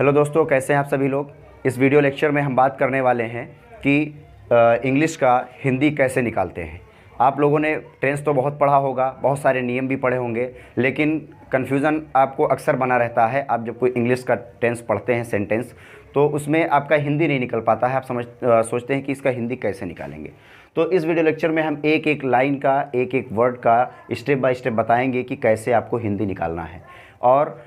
Hello दोस्तों, कैसे हैं आप सभी लोग। इस वीडियो लेक्चर में हम बात करने वाले हैं कि इंग्लिश का हिंदी कैसे निकालते हैं। आप लोगों ने टेंस तो बहुत पढ़ा होगा, बहुत सारे नियम भी पढ़े होंगे, लेकिन कन्फ्यूज़न आपको अक्सर बना रहता है। आप जब कोई इंग्लिश का टेंस पढ़ते हैं, सेंटेंस, तो उसमें आपका हिंदी नहीं निकल पाता है। आप सोचते हैं कि इसका हिंदी कैसे निकालेंगे। तो इस वीडियो लेक्चर में हम एक एक लाइन का, एक एक वर्ड का स्टेप बाय स्टेप बताएंगे कि कैसे आपको हिंदी निकालना है। और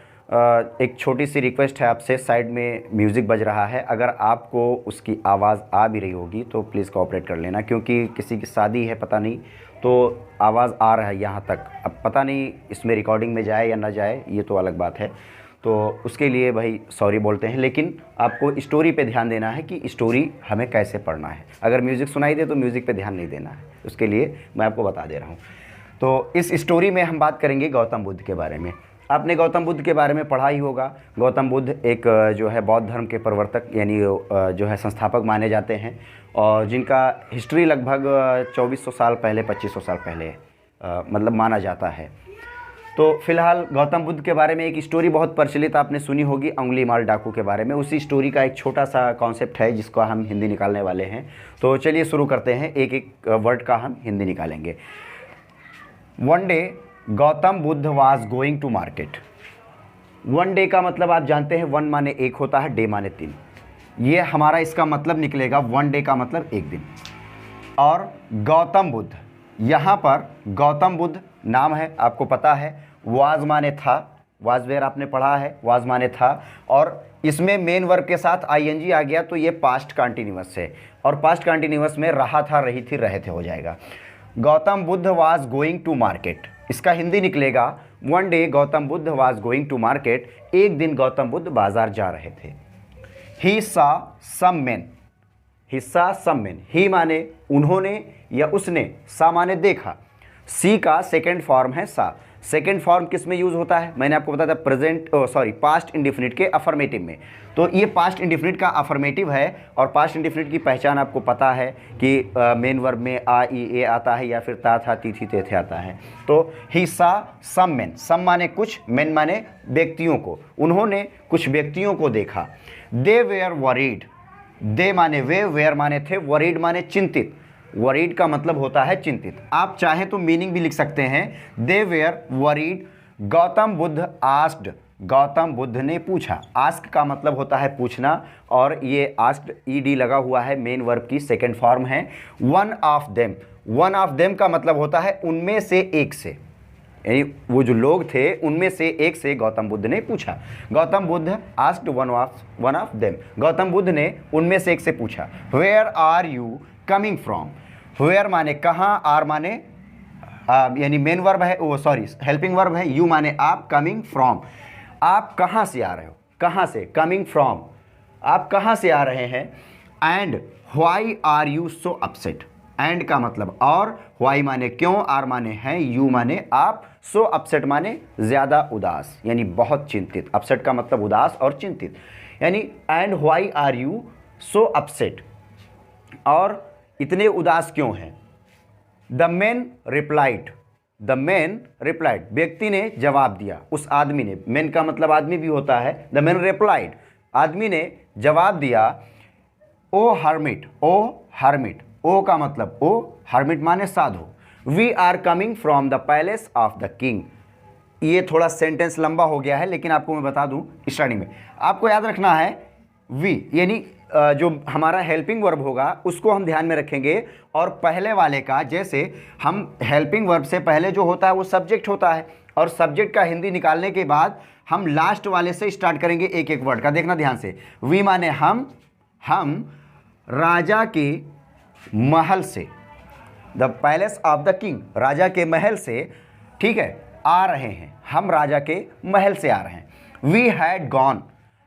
एक छोटी सी रिक्वेस्ट है आपसे, साइड में म्यूज़िक बज रहा है, अगर आपको उसकी आवाज़ आ भी रही होगी तो प्लीज़ कोऑपरेट कर लेना, क्योंकि किसी की शादी है, पता नहीं, तो आवाज़ आ रहा है यहाँ तक। अब पता नहीं इसमें रिकॉर्डिंग में जाए या ना जाए, ये तो अलग बात है। तो उसके लिए भाई सॉरी बोलते हैं, लेकिन आपको स्टोरी पे ध्यान देना है कि स्टोरी हमें कैसे पढ़ना है। अगर म्यूज़िक सुनाई दे तो म्यूज़िक पे ध्यान नहीं देना है, उसके लिए मैं आपको बता दे रहा हूँ। तो इस स्टोरी में हम बात करेंगे गौतम बुद्ध के बारे में। आपने गौतम बुद्ध के बारे में पढ़ा ही होगा। गौतम बुद्ध एक जो है बौद्ध धर्म के प्रवर्तक, यानी जो है संस्थापक माने जाते हैं, और जिनका हिस्ट्री लगभग 2400 साल पहले, 2500 साल पहले मतलब माना जाता है। तो फिलहाल गौतम बुद्ध के बारे में एक स्टोरी बहुत प्रचलित आपने सुनी होगी, उंगली माल डाकू के बारे में। उसी स्टोरी का एक छोटा सा कॉन्सेप्ट है जिसको हम हिंदी निकालने वाले हैं। तो चलिए शुरू करते हैं, एक एक वर्ड का हम हिंदी निकालेंगे। One day Gautam Buddha was going to market. One day का मतलब आप जानते हैं, वन माने एक होता है, डे माने 3। ये हमारा इसका मतलब निकलेगा, वन डे का मतलब एक दिन। और गौतम बुद्ध, यहाँ पर गौतम बुद्ध नाम है, आपको पता है। वाज माने था, वाज वेयर आपने पढ़ा है, वाज माने था, और इसमें मेन वर्ब के साथ आईएनजी आ गया तो ये पास्ट कंटिन्यूअस है, और पास्ट कंटिन्यूअस में रहा था, रही थी, रहे थे हो जाएगा। Gautam Buddha was going to market, इसका हिंदी निकलेगा one day Gautam Buddha was going to market. एक दिन गौतम बुद्ध बाजार जा रहे थे। ही सा सम मैन, ही सा सम मैन, ही माने उन्होंने या उसने, सा माने देखा। सी का सेकेंड फॉर्म है सा। सेकेंड फॉर्म किस में यूज़ होता है, मैंने आपको बताया था, पास्ट इंडिफिनिट के अफर्मेटिव में। तो ये पास्ट इंडिफिनिट का अफर्मेटिव है, और पास्ट इंडिफिनिट की पहचान आपको पता है कि मेन वर्ब में आ ई ए आता है, या फिर ता था ती थी ते थे आता है। तो ही सा सम मैन, सम माने कुछ, मैन माने व्यक्तियों को, उन्होंने कुछ व्यक्तियों को देखा। दे वेयर वरीड, दे माने वे, वेयर माने थे, वरीड माने चिंतित। वरीड का मतलब होता है चिंतित। आप चाहें तो मीनिंग भी लिख सकते हैं, they were worried. Gautam Buddha asked, Gautam Buddha ने पूछा। आस्क का मतलब होता है पूछना, और ये आस्क्ड ईडी लगा हुआ है, मेन वर्ब की सेकेंड फॉर्म है। One of them, one of them का मतलब होता है उनमें से एक से, यानी वो जो लोग थे उनमें से एक से गौतम बुद्ध ने पूछा। Gautam Buddha asked one of them, Gautam Buddha ने उनमें से एक से पूछा। Where are you coming from, where माने कहाँ, आर माने यानी मेन वर्ब है, हेल्पिंग वर्ब है, यू माने आप, कमिंग फ्रॉम, आप कहाँ से आ रहे हो, कहाँ से, कमिंग फ्रॉम, आप कहाँ से आ रहे हैं। And why are you so upset, and का मतलब और, व्हाई माने क्यों, आर माने हैं, यू माने आप, सो अपसेट माने ज़्यादा उदास, यानी बहुत चिंतित। अपसेट का मतलब उदास और चिंतित, यानी and why are you so upset, और इतने उदास क्यों हैं। The man replied, the man replied, व्यक्ति ने जवाब दिया, उस आदमी ने, मैन का मतलब आदमी भी होता है। द मैन रिप्लाइड, आदमी ने जवाब दिया। ओ हर्मिट, ओ हर्मिट, ओ का मतलब ओ, हर्मिट माने साधु। We are coming from the palace of the king. ये थोड़ा सेंटेंस लंबा हो गया है, लेकिन आपको मैं बता दूं स्टार्टिंग में आपको याद रखना है, वी यानी जो हमारा हेल्पिंग वर्ब होगा उसको हम ध्यान में रखेंगे, और पहले वाले का, जैसे हम हेल्पिंग वर्ब से पहले जो होता है वो सब्जेक्ट होता है, और सब्जेक्ट का हिंदी निकालने के बाद हम लास्ट वाले से स्टार्ट करेंगे एक एक वर्ड का। देखना ध्यान से, वी माने हम राजा के महल से, the palace of the king, राजा के महल से, ठीक है, आ रहे हैं, हम राजा के महल से आ रहे हैं। वी हैड गॉन,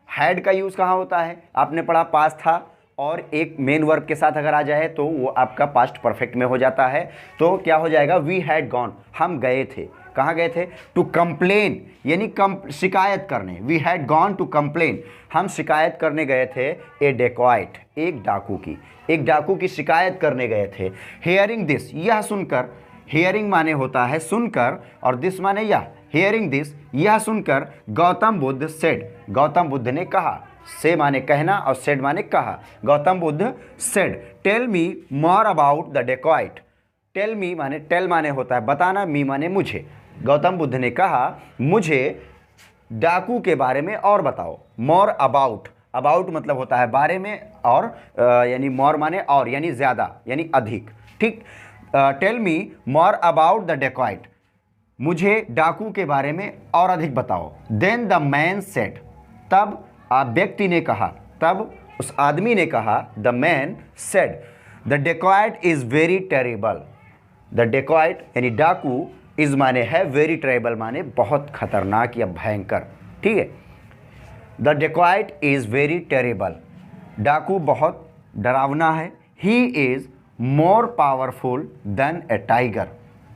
हैड का यूज़ कहाँ होता है, आपने पढ़ा पास्ट था, और एक मेन वर्ब के साथ अगर आ जाए तो वो आपका पास्ट परफेक्ट में हो जाता है। तो क्या हो जाएगा, वी हैड गॉन, हम गए थे, कहाँ गए थे, टू कंप्लेन, यानी शिकायत करने। We had gone to complain, हम शिकायत करने गए थे। ए डेकॉइट, एक डाकू की, एक डाकू की शिकायत करने गए थे। हियरिंग दिस, यह सुनकर, हियरिंग माने होता है सुनकर, और दिस माने यह। हियरिंग दिस, यह सुनकर, गौतम बुद्ध सेड, गौतम बुद्ध ने कहा, से माने कहना और सेड माने कहा। Gautam Buddha said tell me more about the dacoit. Tell me माने टेल माने होता है बताना, मी माने मुझे। गौतम बुद्ध ने कहा मुझे डाकू के बारे में और बताओ। मोर अबाउट, अबाउट मतलब होता है बारे में, और यानी मोर माने और, यानी ज़्यादा यानी अधिक। ठीक, tell me more about the dacoit, मुझे डाकू के बारे में और अधिक बताओ। देन द मैन सेड, तब व्यक्ति ने कहा, तब उस आदमी ने कहा, the man said the dacoit is very terrible. The dacoit यानी डाकू, इज माने है, वेरी टेरेबल माने बहुत खतरनाक या भयंकर। ठीक है, the dacoit is very terrible, डाकू बहुत डरावना है। He is more powerful than A tiger.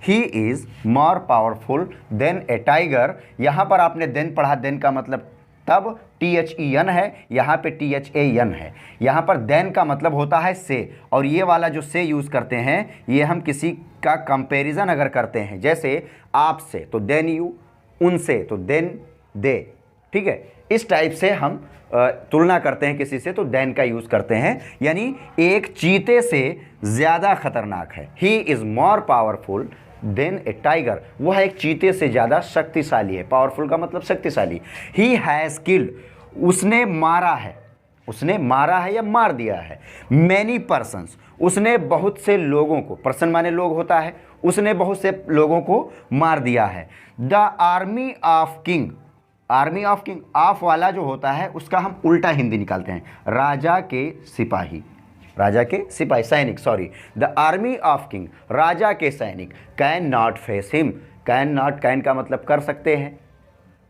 He is more powerful than A tiger. यहाँ पर आपने देन पढ़ा, देन का मतलब तब, THEN है, यहाँ पे THAN है। यहाँ पर देन का मतलब होता है से, और ये वाला जो से यूज़ करते हैं ये हम किसी का कंपैरिजन अगर करते हैं, जैसे आपसे तो देन यू, उनसे तो देन दे। ठीक है, इस टाइप से हम तुलना करते हैं किसी से तो देन का यूज़ करते हैं, यानी एक चीते से ज़्यादा खतरनाक है। He is more powerful than A tiger, वह एक चीते से ज़्यादा शक्तिशाली है। पावरफुल का मतलब शक्तिशाली। ही हैज़ किल्ड, उसने मारा है, उसने मारा है या मार दिया है। मैनी पर्सन्स, उसने बहुत से लोगों को, पर्सन माने लोग होता है, उसने बहुत से लोगों को मार दिया है। The army of king, army of king, of वाला जो होता है उसका हम उल्टा हिंदी निकालते हैं, राजा के सिपाही, राजा के सिपाही, सैनिक, sorry. The army of king, राजा के सैनिक, can not face him. Can not, can का मतलब कर सकते हैं,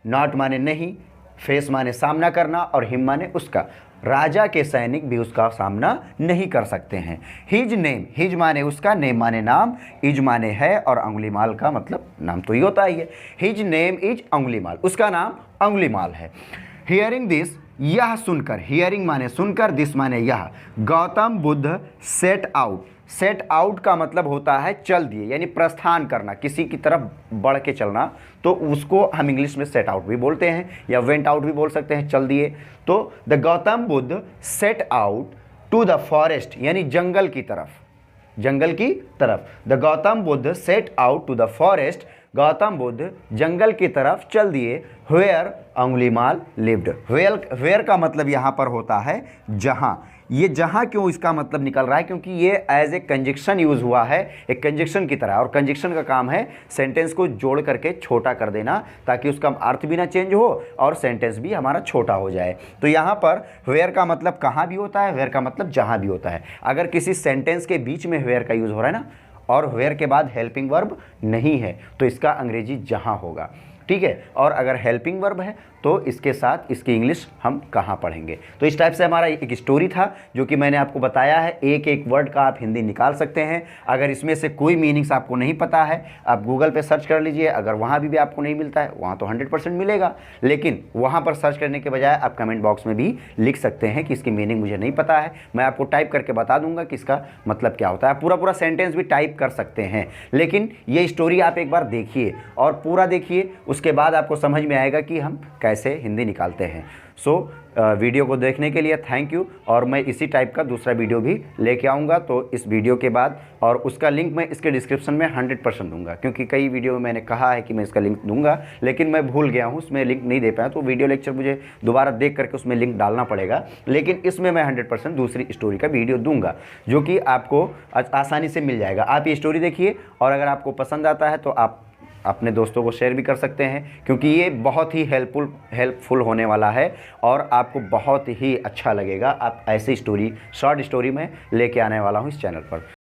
नॉट माने नहीं, फेस माने सामना करना, और हिम माने उसका। राजा के सैनिक भी उसका सामना नहीं कर सकते हैं। हिज नेम, हिज माने उसका, नेम माने नाम, इज माने है, और अंगुलीमाल का मतलब नाम तो ही होता ही है। हिज नेम इज अंगुलीमाल, उसका नाम अंगुलीमाल है। हियरिंग दिस, यह सुनकर, हियरिंग माने सुनकर, दिस माने यह। Gautam Buddha set out, set out का मतलब होता है चल दिए, यानी प्रस्थान करना, किसी की तरफ बढ़ के चलना, तो उसको हम इंग्लिश में सेट आउट भी बोलते हैं, या वेंट आउट भी बोल सकते हैं, चल दिए। तो the Gautam Buddha set out to the forest, यानी जंगल की तरफ, जंगल की तरफ। The Gautam Buddha set out to the forest, Gautam Buddha जंगल की तरफ चल दिए। वेयर अंगुलीमाल लिव्ड, वेयर का मतलब यहाँ पर होता है जहाँ। ये जहाँ क्यों इसका मतलब निकल रहा है, क्योंकि ये एज ए कंजक्शन यूज़ हुआ है, एक कंजक्शन की तरह, और कंजक्शन का काम है सेंटेंस को जोड़ करके छोटा कर देना, ताकि उसका अर्थ भी ना चेंज हो और सेंटेंस भी हमारा छोटा हो जाए। तो यहाँ पर वेयर का मतलब कहाँ भी होता है, वेयर का मतलब जहाँ भी होता है। अगर किसी सेंटेंस के बीच में वेयर का यूज़ हो रहा है ना, और वेयर के बाद हेल्पिंग वर्ब नहीं है, तो इसका अंग्रेजी जहाँ होगा। ठीक है, और अगर हेल्पिंग वर्ब है तो इसके साथ इसकी इंग्लिश हम कहाँ पढ़ेंगे। तो इस टाइप से हमारा एक स्टोरी था जो कि मैंने आपको बताया है। एक एक वर्ड का आप हिंदी निकाल सकते हैं। अगर इसमें से कोई मीनिंग्स आपको नहीं पता है, आप गूगल पे सर्च कर लीजिए। अगर वहाँ भी आपको नहीं मिलता है, वहाँ तो 100% मिलेगा, लेकिन वहाँ पर सर्च करने के बजाय आप कमेंट बॉक्स में भी लिख सकते हैं कि इसकी मीनिंग मुझे नहीं पता है, मैं आपको टाइप करके बता दूंगा कि इसका मतलब क्या होता है। पूरा पूरा सेंटेंस भी टाइप कर सकते हैं, लेकिन ये स्टोरी आप एक बार देखिए और पूरा देखिए, उसके बाद आपको समझ में आएगा कि हम कैसे हिंदी निकालते हैं। सो वीडियो को देखने के लिए थैंक यू, और मैं इसी टाइप का दूसरा वीडियो भी लेके आऊँगा तो इस वीडियो के बाद, और उसका लिंक मैं इसके डिस्क्रिप्शन में 100% दूंगा, क्योंकि कई वीडियो में मैंने कहा है कि मैं इसका लिंक दूंगा, लेकिन मैं भूल गया हूँ, उसमें लिंक नहीं दे पाया, तो वीडियो लेक्चर मुझे दोबारा देख करके उसमें लिंक डालना पड़ेगा। लेकिन इसमें मैं 100% दूसरी स्टोरी का वीडियो दूंगा जो कि आपको आसानी से मिल जाएगा। आप ये स्टोरी देखिए, और अगर आपको पसंद आता है तो आप अपने दोस्तों को शेयर भी कर सकते हैं, क्योंकि ये बहुत ही हेल्पफुल होने वाला है और आपको बहुत ही अच्छा लगेगा। आप ऐसी स्टोरी, शॉर्ट स्टोरी में लेके आने वाला हूँ इस चैनल पर।